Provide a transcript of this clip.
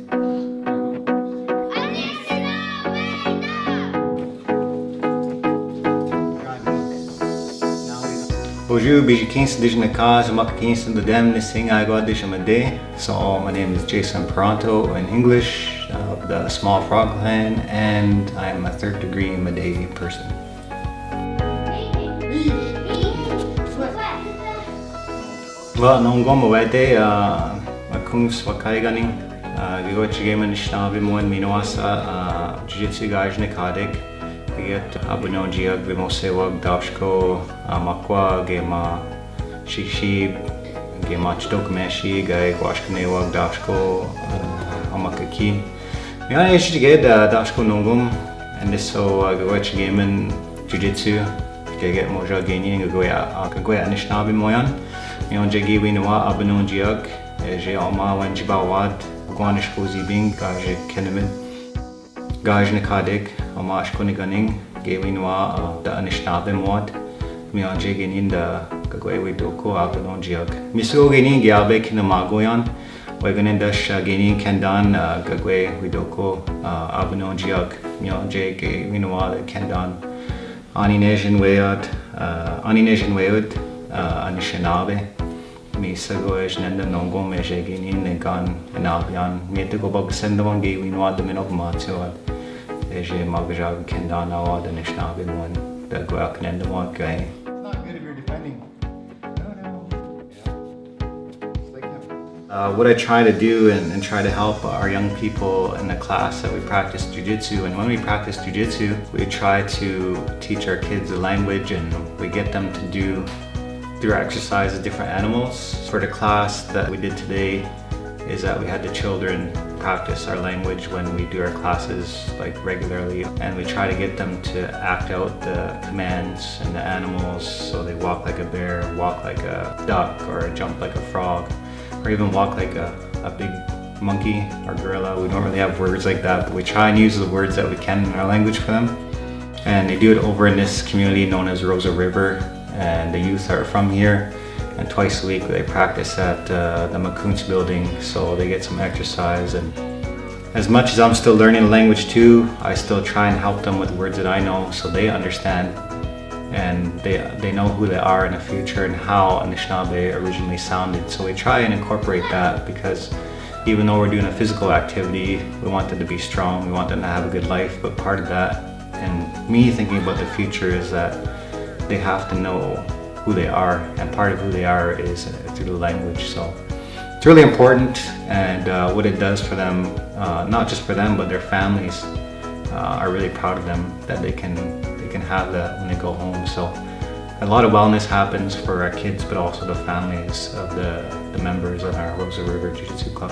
Bonjour, Bijikinsa Dijnakaz, Makakinsa the Dem Nising Agua Dijamade. So my name is Jason Peranto in English of the Small Frog Clan, and I am a third degree Made person. Well, nongom awete akungs wakaiganing gigochigeman shnavi moen minoasa jiu-jitsu gajnikadik. Get abunonjiag vimosewag dashko makwa gema shishib gema chdokmeshi gai washkanewag dashko amakaki. Yana ishiged dashko nongum and this so gawachigeman jiu-jitsu get moja gaining goya nishnabi moyan. Yon jagi winwa abunonjiag je oma wanjibawad guanish kozi bing gaje kenemin. Gajnikadik, Amash Kuniganing, Gawinwa, the Anishnabim Wad, Mianjigin in the Gagwe Doko, Abononjiak. Misogini, Giabe Kinamagoyan, Waganin Dash Gini Kendan, Gagwe Widoko, Abononjiak, Mianjig, Winwa, Kendan, Aninesian Wayad, Anishinabe. Misagoes Nenda Nongo Mejagini, Negan, and Albion, Metagobog Sendawan Gawin Wad, the Minok Matsuad. Eje Magajag Kendana Wad and Ishnabin one, the Guak Nendamod guy. It's not good if you're defending. No. It's like him. What I try to do and try to help our young people in the class that we practice jiu-jitsu, and when we practice jiu-jitsu, we try to teach our kids the language, and we get them to do through exercise of different animals. For the class that we did today is that we had the children practice our language when we do our classes like regularly, and we try to get them to act out the commands and the animals, so they walk like a bear, walk like a duck, or jump like a frog, or even walk like a big monkey or gorilla. We don't really have words like that, but we try and use the words that we can in our language for them. And they do it over in this community known as Rosa River, and the youth are from here, and twice a week they practice at the Macoons building, so they get some exercise. And as much as I'm still learning the language too, I still try and help them with words that I know so they understand, and they know who they are in the future and how Anishinaabe originally sounded. So we try and incorporate that, because even though we're doing a physical activity, we want them to be strong, we want them to have a good life, but part of that, and me thinking about the future, is that they have to know who they are, and part of who they are is through the language. So it's really important, and what it does for them, not just for them but their families, are really proud of them that they can have that when they go home. So a lot of wellness happens for our kids, but also the families of the members of our Rosa River Jiu-Jitsu Club.